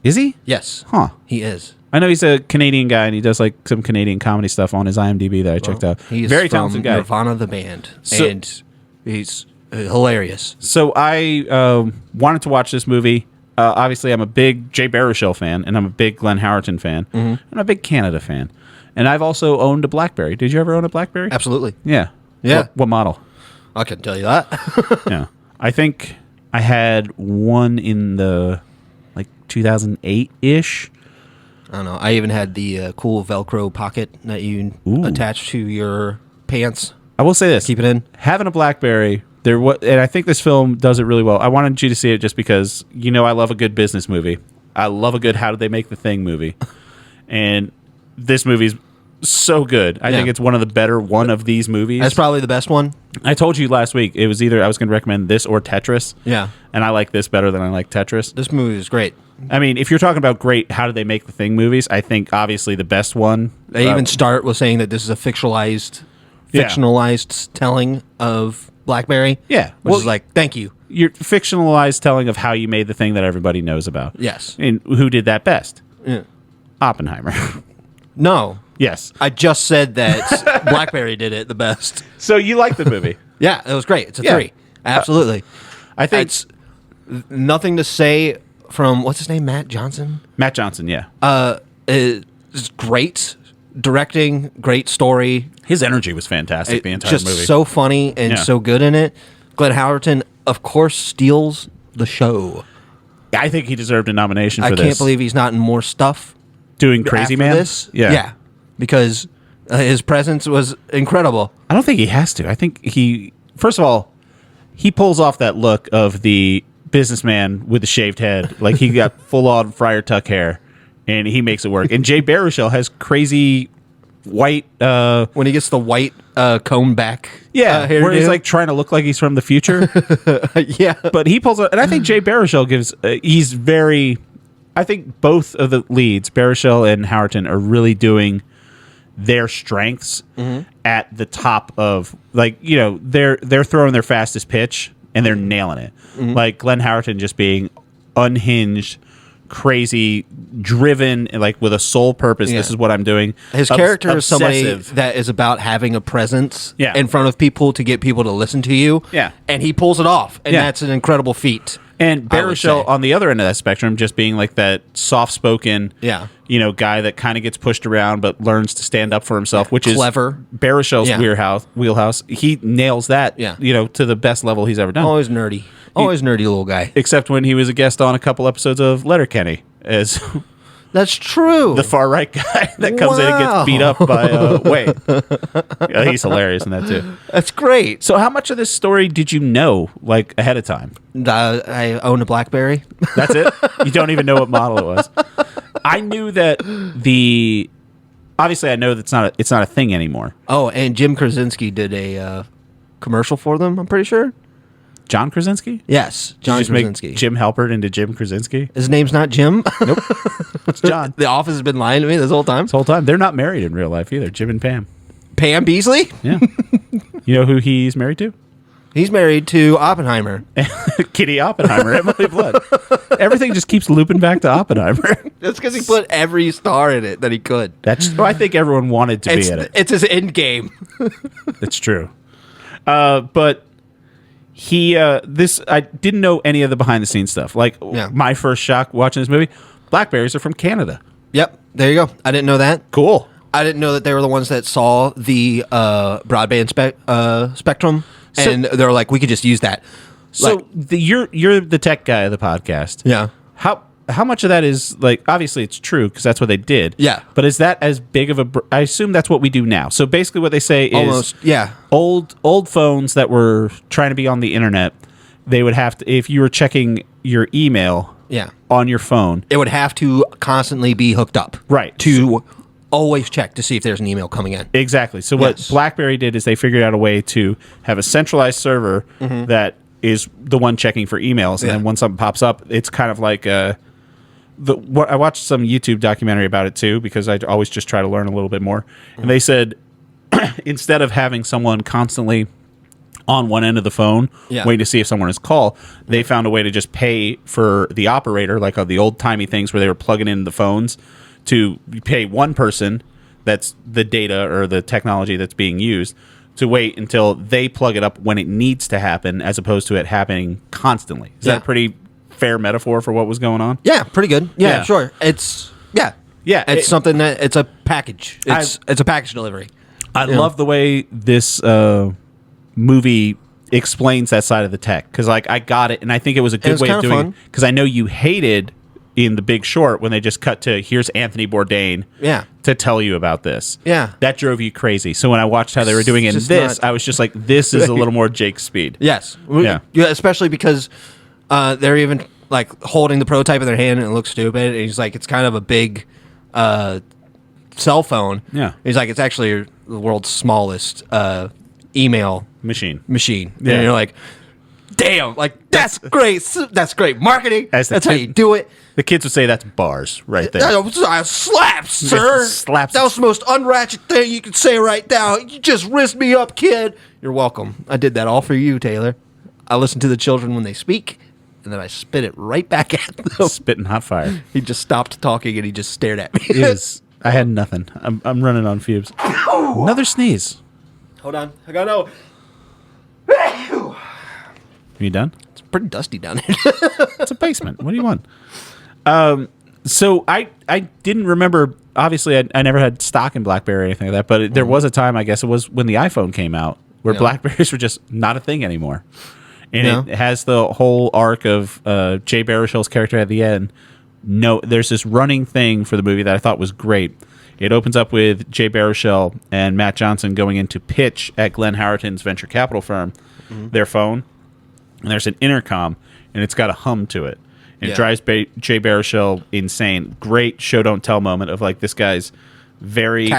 Is he? Yes. Huh. He is. I know he's a Canadian guy, and he does like some Canadian comedy stuff on his IMDb that I checked out. He's very from talented guy. Nirvana the band, and he's hilarious. So I wanted to watch this movie. Obviously, I'm a big Jay Baruchel fan, and I'm a big Glenn Howerton fan, and I'm a big Canada fan. And I've also owned a BlackBerry. Did you ever own a BlackBerry? Absolutely. Yeah. Yeah. What model? I can tell you that. Yeah. I think I had one in the 2008-ish. I don't know. I even had the cool Velcro pocket that you attach to your pants. I will say this. Keep it in. Having a BlackBerry, and I think this film does it really well. I wanted you to see it just because, I love a good business movie. I love a good how did they make the thing movie. And this movie's so good. I think it's one of the better one of these movies. That's probably the best one. I told you last week it was either I was going to recommend this or Tetris. Yeah. And I like this better than I like Tetris. This movie is great. I mean, if you're talking about great, how did they make the thing movies? I think obviously the best one. They even start with saying that this is a fictionalized telling of BlackBerry. Yeah. Which is like, thank you. Your fictionalized telling of how you made the thing that everybody knows about. Yes. And who did that best? Yeah. Oppenheimer. No. Yes. I just said that BlackBerry did it the best. So you like the movie? Yeah, it was great. It's a 3. Absolutely. I think it's nothing to say from what's his name, Matt Johnson. Matt Johnson, yeah. It's great. directing, great story. His energy was fantastic the entire Just movie. so funny and Yeah. so good in it. Glenn Howerton, of course, steals the show. I think he deserved a nomination for I this. can't believe he's not in more stuff. Doing Crazy after Man? This. Yeah. Because his presence was incredible. I don't think he has to. I think he, first of all, he pulls off that look of the businessman with the shaved head. Like he got full on Friar Tuck hair, and he makes it work. And Jay Baruchel has crazy white. When he gets the white comb back. Yeah, where he's like trying to look like he's from the future. Yeah. But he pulls out, and I think Jay Baruchel gives, he's very, I think both of the leads, Baruchel and Howerton, are really doing their strengths at the top of, like, you know, they're throwing their fastest pitch and they're nailing it. Like Glenn Howerton just being unhinged, crazy, driven, and like with a sole purpose. Yeah. This is what I'm doing. His character is somebody obsessive. that is about having a presence Yeah. in front of people to get people to listen to you. Yeah. And he pulls it off. And Yeah. that's an incredible feat. And I would Baruchel say. on the other end of that spectrum, just being like that soft-spoken, Yeah. you know, guy that kind of gets pushed around but learns to stand up for himself, which Clever. is Baruchel's Yeah. wheelhouse. He nails that, Yeah. you know, to the best level he's ever done. Always nerdy. Always nerdy little guy. Except when he was a guest on a couple episodes of Letterkenny as That's true. the far right guy that comes in and Wow. gets beat up by Wade. Yeah, he's hilarious in that too. That's great. So, how much of this story did you know, like, ahead of time? I own a Blackberry. That's it? You don't even know what model it was. I knew that obviously I know that's it's not a thing anymore. Oh, and Jim Krasinski did a commercial for them, I'm pretty sure. John Krasinski? Yes, Did John you just make Krasinski. Jim Halpert into Jim Krasinski? His name's not Jim. Nope. It's John. The Office has been lying to me this whole time. This whole time. They're not married in real life either, Jim and Pam. Pam Beasley? Yeah. You know who he's married to? He's married to Oppenheimer. Kitty Oppenheimer, Emily Blood. Everything just keeps looping back to Oppenheimer. That's because he put every star in it that he could. I think everyone wanted to be in it. It's his end game. It's true. But I didn't know any of the behind the scenes stuff. Like, Yeah. my first shock watching this movie, Blackberries are from Canada. Yep, there you go. I didn't know that. Cool. I didn't know that they were the ones that saw the broadband spectrum, and they're like, we could just use that. So you're the tech guy of the podcast. Yeah. How much of that is, like, obviously it's true because that's what they did. Yeah. But is that as big of I assume that's what we do now. So basically what they say is Almost, yeah. old phones that were trying to be on the internet, they would have to, if you were checking your email Yeah. on your phone. It would have to constantly be hooked up. Right. To always check to see if there's an email coming in. Exactly. So what Yes. BlackBerry did is they figured out a way to have a centralized server that is the one checking for emails, and Yeah. then when something pops up, it's kind of like I watched some YouTube documentary about it too, because I always just try to learn a little bit more. And they said instead of having someone constantly on one end of the phone Yeah. waiting to see if someone is called, they found a way to just pay for the operator, like the old timey things where they were plugging in the phones, to pay one person, that's the data or the technology that's being used, to wait until they plug it up when it needs to happen, as opposed to it happening constantly. Is Yeah. that a pretty fair metaphor for what was going on? Yeah, pretty good. Yeah, Yeah. sure. It's It's something that it's a package. It's a package delivery. I love the way this movie explains that side of the tech, because like I got it, and I think it was a good was way of kinda doing fun. it, because I know you hated in The Big Short when they just cut to here's Anthony Bourdain Yeah. to tell you about this. Yeah. That drove you crazy. So when I watched how they were doing it in Just this, not- I was just like, this is a little more Jake's speed. Yes. Yeah. Especially because they're even like holding the prototype in their hand and it looks stupid. And he's like, it's kind of a big cell phone. Yeah. He's like, it's actually the world's smallest email Machine. machine. Yeah. And you're like, damn, like that's great. That's great marketing. As the That's how kid- you do it. The kids would say that's bars right there. I slaps, sir. Slaps. That was the most unratchet thing you could say right now. You just risked me up, kid. You're welcome. I did that all for you, Taylor. I listen to the children when they speak, and then I spit it right back at them. Spitting hot fire. He just stopped talking and he just stared at me. I had nothing. I'm running on fumes. Another sneeze. Hold on. I gotta know. Are you done? It's pretty dusty down here. It's a basement. What do you want? So I didn't remember. obviously I never had stock in BlackBerry or anything like that, but there was a time, I guess it was when the iPhone came out, where Blackberries were just not a thing anymore. And it has the whole arc of Jay Baruchel's character at the end. No, there's this running thing for the movie that I thought was great. It opens up with Jay Baruchel and Matt Johnson going in to pitch at Glenn Howerton's venture capital firm their phone, and there's an intercom, and it's got a hum to it. And it drives Jay Baruchel insane. Great show don't tell moment of like, this guy's very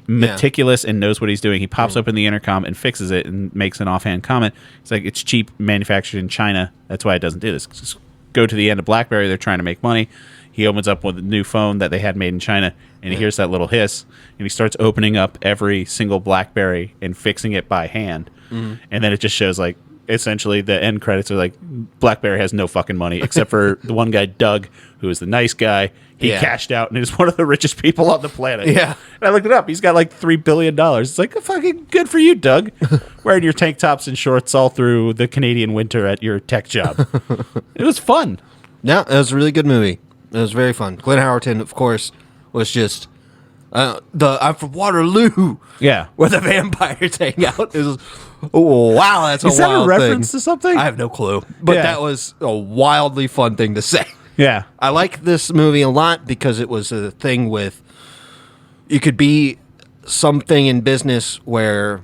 meticulous and knows what he's doing. He pops open the intercom and fixes it and makes an offhand comment. It's like, it's cheap, manufactured in China. That's why it doesn't do this. Just go to the end of BlackBerry. They're trying to make money. He opens up with a new phone that they had made in China, and he hears that little hiss, and he starts opening up every single BlackBerry and fixing it by hand. And then it just shows, like, essentially the end credits are like, BlackBerry has no fucking money except for the one guy, Doug, who is the nice guy. He cashed out and is one of the richest people on the planet. And I looked it up. He's got like $3 billion. It's like, fucking good for you, Doug. Wearing your tank tops and shorts all through the Canadian winter at your tech job. It was fun. Yeah, it was a really good movie. It was very fun. Glenn Howerton, of course, was just I'm from Waterloo. Yeah. Where the vampires hang out. It was, wow, that's is a wild that a reference thing. To something? I have no clue. But that was a wildly fun thing to say. Yeah. I like this movie a lot because it was a thing with, you could be something in business where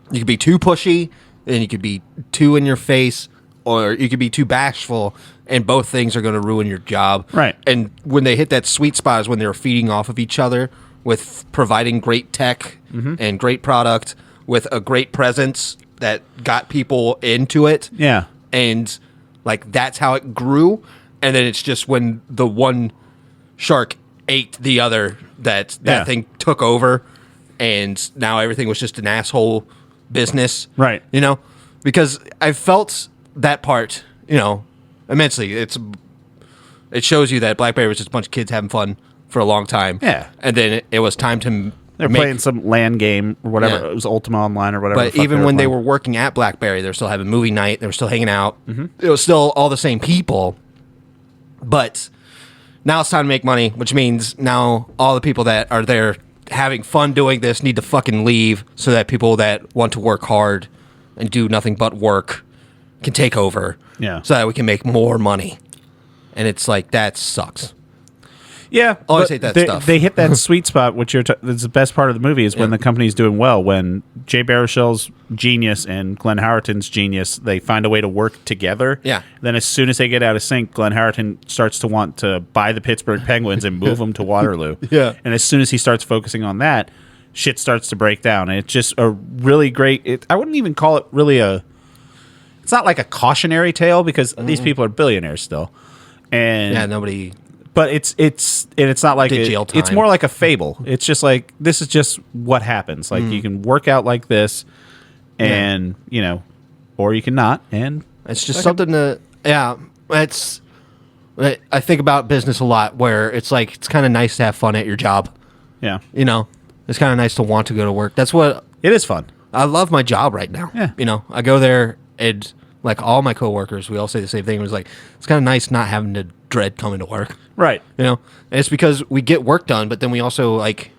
you could be too pushy and you could be too in your face, or you could be too bashful, and both things are going to ruin your job. Right. And when they hit that sweet spot is when they're feeding off of each other with providing great tech and great product with a great presence that got people into it. Yeah. And like, that's how it grew. And then it's just when the one shark ate the other that thing took over, and now everything was just an asshole business. Right. You know? Because I felt that part, immensely. It shows you that BlackBerry was just a bunch of kids having fun for a long time. Yeah. And then it was time to They're playing some LAN game or whatever. Yeah. It was Ultima Online or whatever. But even when they were working at BlackBerry, they were still having movie night. They were still hanging out. It was still all the same people. But now it's time to make money, which means now all the people that are there having fun doing this need to fucking leave so that people that want to work hard and do nothing but work can take over. Yeah. So that we can make more money. And it's like, that sucks. Yeah, always hate that stuff. They hit that sweet spot, which that's the best part of the movie, is when the company's doing well. When Jay Baruchel's genius and Glenn Howerton's genius, they find a way to work together. Yeah. Then as soon as they get out of sync, Glenn Howerton starts to want to buy the Pittsburgh Penguins and move them to Waterloo. Yeah. And as soon as he starts focusing on that, shit starts to break down. And it's just a really great... I wouldn't even call it really a... It's not like a cautionary tale, because these people are billionaires still. And Yeah, nobody... But it's not like jail time. It's more like a fable. It's just like, this is just what happens. Like, you can work out like this, and or you can not. And it's just something to it's. I think about business a lot, where it's like, it's kind of nice to have fun at your job. Yeah, it's kind of nice to want to go to work. That's what it is fun. I love my job right now. Yeah, I go there, and like all my coworkers, we all say the same thing. It was like, it's kind of nice not having to dread coming to work. Right. And it's because we get work done, but then we also like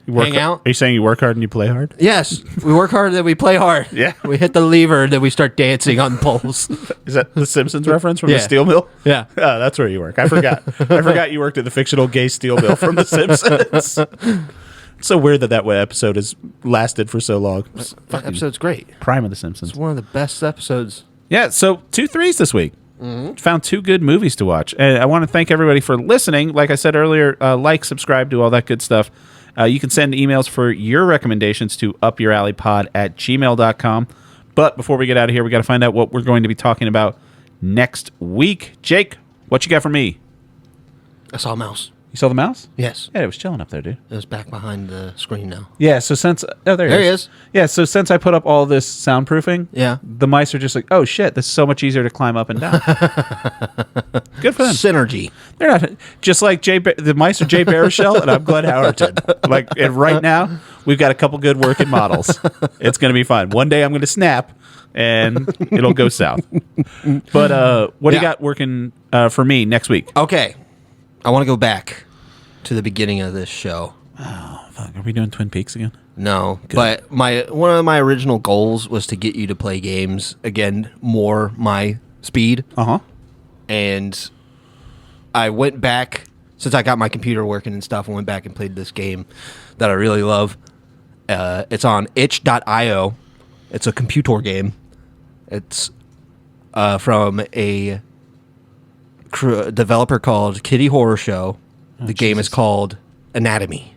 hang out. Are you saying you work hard and you play hard? Yes, we work hard, then we play hard. Yeah. We hit the lever, and then we start dancing on poles. Is that the Simpsons reference from the steel mill? Yeah. Oh, that's where you work. I forgot. I forgot you worked at the fictional gay steel mill from the Simpsons. It's so weird that episode has lasted for so long. That episode's great. Prime of the Simpsons. It's one of the best episodes. Yeah, so 2 3s this week. Found 2 good movies to watch. And I want to thank everybody for listening. Like I said earlier, like, subscribe, do all that good stuff. You can send emails for your recommendations to upyouralleypod@gmail.com. But before we get out of here, we got to find out what we're going to be talking about next week. Jake, what you got for me? I saw a mouse. You saw the mouse? Yes. Yeah, it was chilling up there, dude. It was back behind the screen now. Yeah, so since... Oh, there he is. Yeah, so since I put up all this soundproofing, the mice are just like, oh, shit, this is so much easier to climb up and down. Good for them. Synergy. They're not... Just like the mice are Jay Baruchel, and I'm Glenn Howerton. Like, and right now, we've got a couple good working models. It's going to be fun. One day I'm going to snap, and it'll go south. But what do you got working for me next week? Okay. I want to go back to the beginning of this show. Oh, fuck. Are we doing Twin Peaks again? No, but one of my original goals was to get you to play games again more my speed. Uh-huh. And I went back, since I got my computer working and stuff, I went back and played this game that I really love. It's on itch.io. It's a computer game. It's from a developer called Kitty Horror Show. The game is called Anatomy.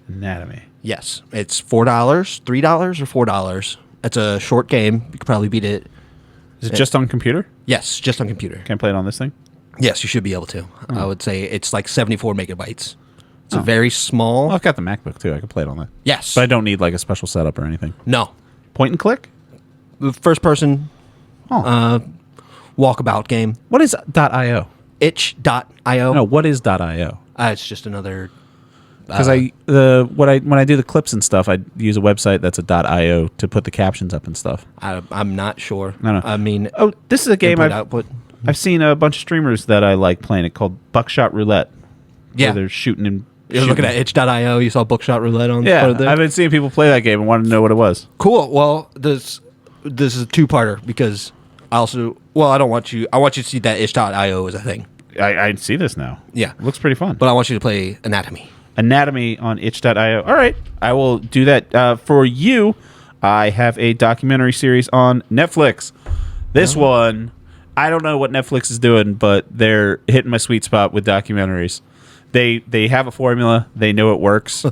Anatomy. Yes. It's $4, $3 or $4. It's a short game. You could probably beat it. Is it just on computer? Yes, just on computer. Can I play it on this thing? Yes, you should be able to. I would say it's like 74 megabytes. It's a very small. Well, I've got the MacBook, too. I can play it on that. Yes. But I don't need, like, a special setup or anything. No. Point and click? First person walkabout game. What is .io? Itch.io. No, what is .io? It's just another. Because when I do the clips and stuff, I use a website that's a .io to put the captions up and stuff. I'm not sure. No. I mean, this is a game output. I've seen a bunch of streamers that I like playing it called Buckshot Roulette. Yeah, where they're shooting and. You're looking at itch.io. You saw Bookshot Roulette on. Yeah, there? I've been seeing people play that game and wanted to know what it was. Cool. Well, this is a two-parter because I want you to see that itch.io is a thing. I see this now. Yeah, it looks pretty fun. But I want you to play Anatomy. Anatomy on itch.io. All right, I will do that for you. I have a documentary series on Netflix. This one, I don't know what Netflix is doing, but they're hitting my sweet spot with documentaries. They have a formula. They know it works.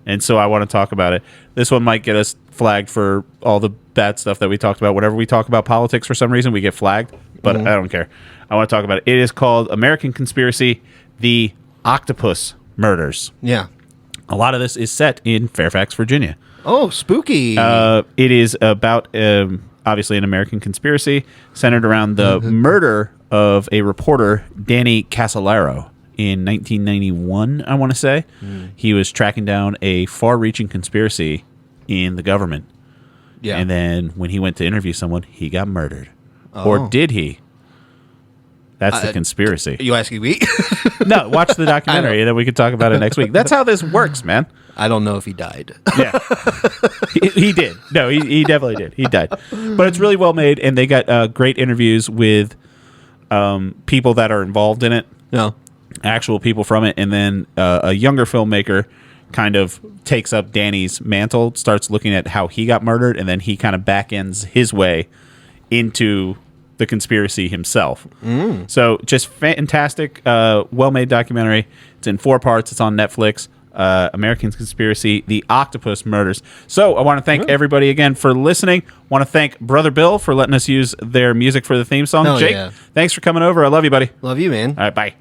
And so I want to talk about it. This one might get us flagged for all the bad stuff that we talked about. Whenever we talk about politics for some reason, we get flagged. But I don't care. I want to talk about it. It is called American Conspiracy, The Octopus Murders. Yeah. A lot of this is set in Fairfax, Virginia. Oh, spooky. It is about, obviously, an American conspiracy centered around the murder of a reporter, Danny Casolaro. In 1991, I want to say. He was tracking down a far-reaching conspiracy in the government. Yeah. And then when he went to interview someone, he got murdered. Or did he? That's the conspiracy. You asking me? No, watch the documentary and then we can talk about it next week. That's how this works, man. I don't know if he died. Yeah. He did. No, he definitely did. He died. But it's really well made, and they got great interviews with people that are involved in it. No. Actual people from it, and then a younger filmmaker kind of takes up Danny's mantle, starts looking at how he got murdered, and then he kind of back ends his way into the conspiracy himself. So just fantastic, well-made documentary. It's in 4 parts. It's on Netflix. American Conspiracy, The Octopus Murders. So I want to thank everybody again for listening. Want to thank Brother Bill for letting us use their music for the theme song. Jake, thanks for coming over. I love you, buddy. Love you, man. All right, bye.